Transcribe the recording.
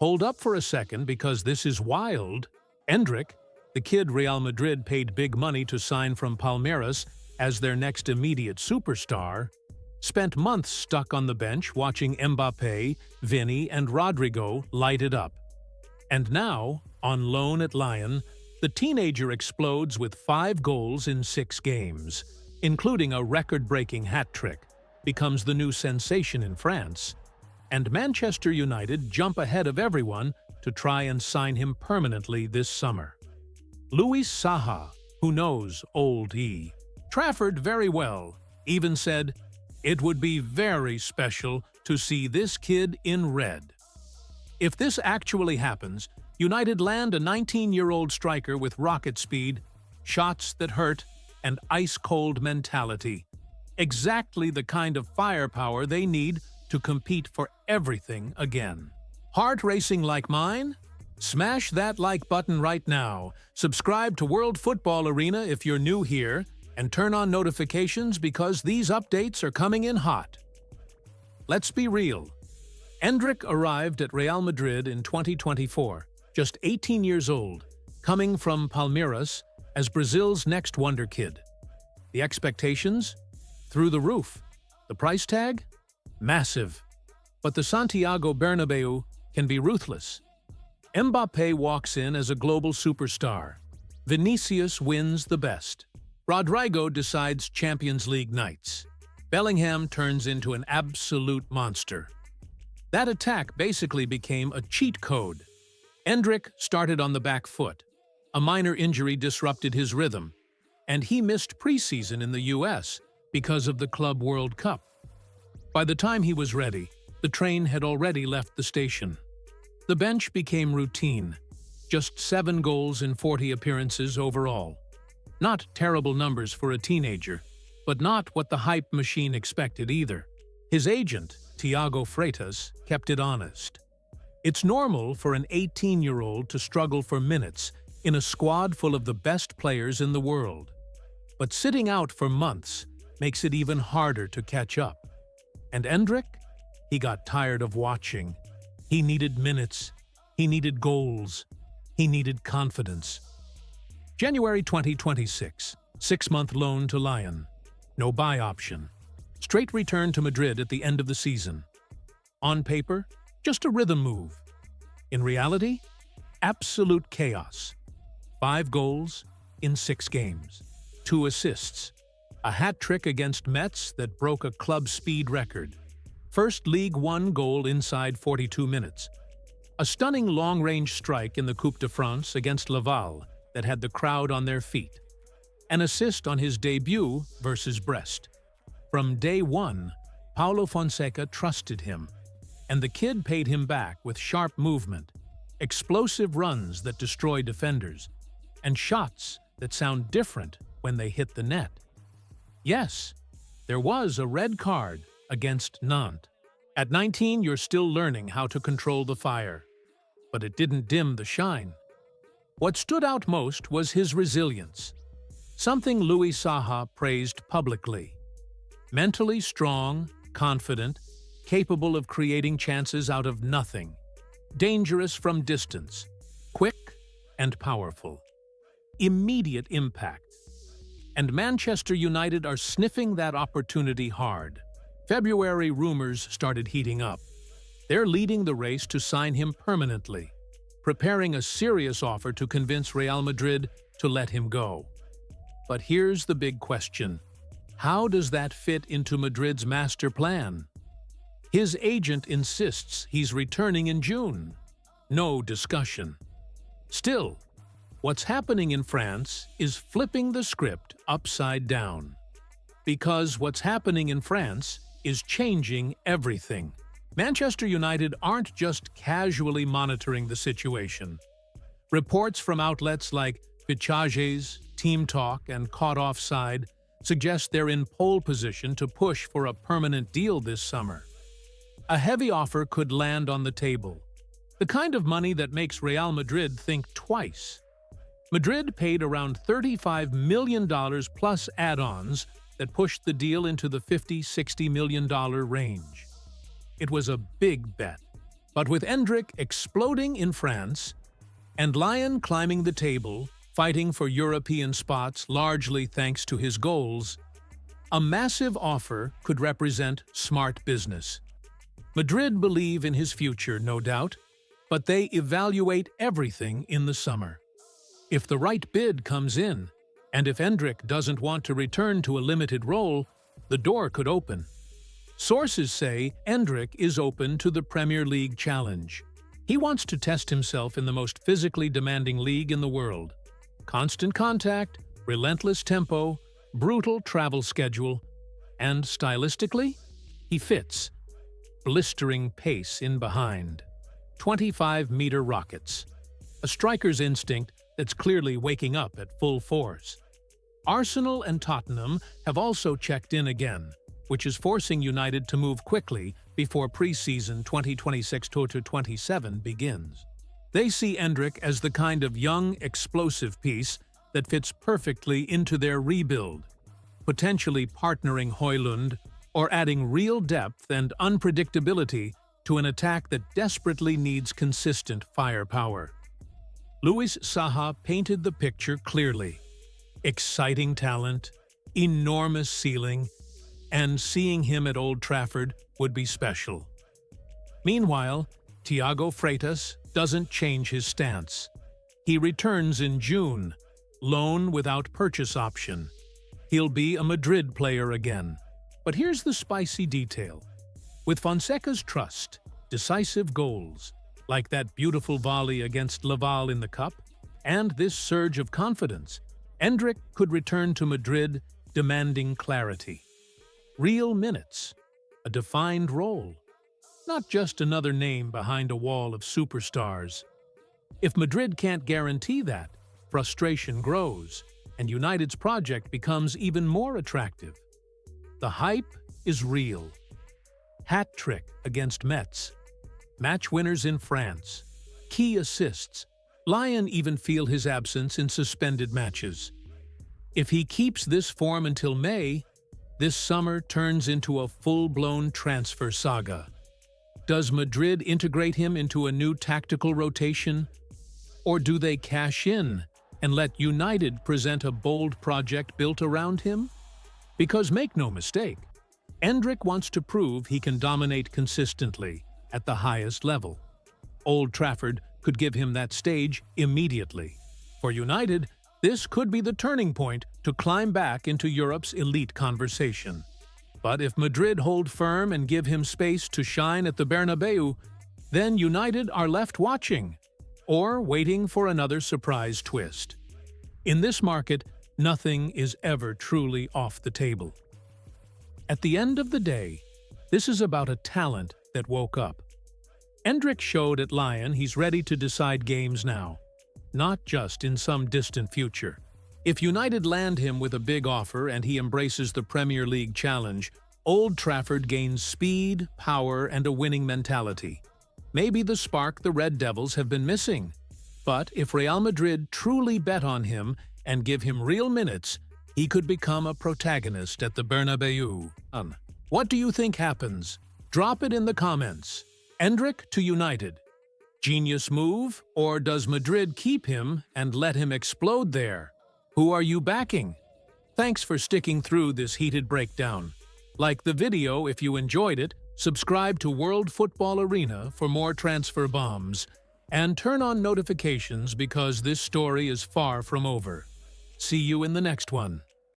Hold up for a second because this is wild. Endrick, the kid Real Madrid paid big money to sign from Palmeiras as their next immediate superstar, spent months stuck on the bench watching Mbappé, Vini, and Rodrigo light it up. And now, on loan at Lyon, the teenager explodes with 5 goals in 6 games, including a record-breaking hat-trick, becomes the new sensation in France, and Manchester United jump ahead of everyone to try and sign him permanently this summer. Louis Saha, who knows Old E. Trafford very well, even said, "It would be very special to see this kid in red." If this actually happens, United land a 19-year-old striker with rocket speed, shots that hurt, and ice-cold mentality. Exactly the kind of firepower they need to compete for everything again. Heart racing like mine? Smash that like button right now, subscribe to World Football Arena if you're new here, and turn on notifications because these updates are coming in hot. Let's be real. Endrick arrived at Real Madrid in 2024, just 18 years old, coming from Palmeiras as Brazil's next wonder kid. The expectations? Through the roof. The price tag? Massive. But the Santiago Bernabeu can be ruthless. Mbappé walks in as a global superstar. Vinicius wins the best. Rodrigo decides Champions League nights. Bellingham turns into an absolute monster. That attack basically became a cheat code. Endrick started on the back foot. A minor injury disrupted his rhythm, and he missed preseason in the US because of the Club World Cup. By the time he was ready, the train had already left the station. The bench became routine. Just 7 goals in 40 appearances overall. Not terrible numbers for a teenager, but not what the hype machine expected either. His agent, Thiago Freitas, kept it honest. It's normal for an 18-year-old to struggle for minutes in a squad full of the best players in the world. But sitting out for months makes it even harder to catch up. And Endrick? He got tired of watching. He needed minutes. He needed goals. He needed confidence. January 2026, 6-month loan to Lyon. No buy option. Straight return to Madrid at the end of the season. On paper, just a rhythm move. In reality, absolute chaos. 5 goals in 6 games. 2 assists. A hat-trick against Metz that broke a club speed record. First League One goal inside 42 minutes. A stunning long-range strike in the Coupe de France against Laval that had the crowd on their feet. An assist on his debut versus Brest. From day one, Paulo Fonseca trusted him, and the kid paid him back with sharp movement, explosive runs that destroy defenders, and shots that sound different when they hit the net. Yes, there was a red card against Nantes. At 19, you're still learning how to control the fire, but it didn't dim the shine. What stood out most was his resilience, something Louis Saha praised publicly. Mentally strong, confident, capable of creating chances out of nothing, dangerous from distance, quick and powerful. Immediate impact. And Manchester United are sniffing that opportunity hard. February rumors started heating up. They're leading the race to sign him permanently, preparing a serious offer to convince Real Madrid to let him go. But here's the big question. How does that fit into Madrid's master plan? His agent insists he's returning in June. No discussion. Still, what's happening in France is flipping the script upside down. Because what's happening in France is changing everything. Manchester United aren't just casually monitoring the situation. Reports from outlets like Fichajes, Team Talk, and Caught Offside suggest they're in pole position to push for a permanent deal this summer. A heavy offer could land on the table, the kind of money that makes Real Madrid think twice. Madrid paid around $35 million plus add-ons that pushed the deal into the $50–60 million range. It was a big bet, But with Endrick exploding in France and Lyon climbing the table, fighting for European spots largely thanks to his goals, a massive offer could represent smart business. Madrid believe in his future, no doubt, but they evaluate everything in the summer. If the right bid comes in, and if Endrick doesn't want to return to a limited role, the door could open. Sources say Endrick is open to the Premier League challenge. He wants to test himself in the most physically demanding league in the world. Constant contact, relentless tempo, brutal travel schedule, and stylistically, he fits. Blistering pace in behind. 25-meter rockets. A striker's instinct that's clearly waking up at full force. Arsenal and Tottenham have also checked in again, which is forcing United to move quickly before pre-season 2026-27 begins. They see Endrick as the kind of young, explosive piece that fits perfectly into their rebuild, potentially partnering Højlund or adding real depth and unpredictability to an attack that desperately needs consistent firepower. Luis Saha painted the picture clearly. Exciting talent, enormous ceiling, and seeing him at Old Trafford would be special. Meanwhile, Thiago Freitas doesn't change his stance. He returns in June, loan without purchase option. He'll be a Madrid player again. But here's the spicy detail. With Fonseca's trust, decisive goals, like that beautiful volley against Laval in the Cup, and this surge of confidence, Endrick could return to Madrid demanding clarity. Real minutes, a defined role, not just another name behind a wall of superstars. If Madrid can't guarantee that, frustration grows, and United's project becomes even more attractive. The hype is real. Hat trick against Metz. Match winners in France. Key assists. Lyon even feel his absence in suspended matches. If he keeps this form until May, this summer turns into a full-blown transfer saga. Does Madrid integrate him into a new tactical rotation? Or do they cash in and let United present a bold project built around him? Because make no mistake, Endrick wants to prove he can dominate consistently at the highest level. Old Trafford could give him that stage immediately. For United, this could be the turning point to climb back into Europe's elite conversation. But if Madrid hold firm and give him space to shine at the Bernabeu, then United are left watching, or waiting for another surprise twist. In this market, nothing is ever truly off the table. At the end of the day, this is about a talent that woke up. Endrick showed at Lyon he's ready to decide games now, not just in some distant future. If United land him with a big offer and he embraces the Premier League challenge, Old Trafford gains speed, power, and a winning mentality. Maybe the spark the Red Devils have been missing. But if Real Madrid truly bet on him and give him real minutes, he could become a protagonist at the Bernabeu. What do you think happens? Drop it in the comments. Endrick to United. Genius move, or does Madrid keep him and let him explode there? Who are you backing? Thanks for sticking through this heated breakdown. Like the video if you enjoyed it, subscribe to World Football Arena for more transfer bombs, and turn on notifications because this story is far from over. See you in the next one.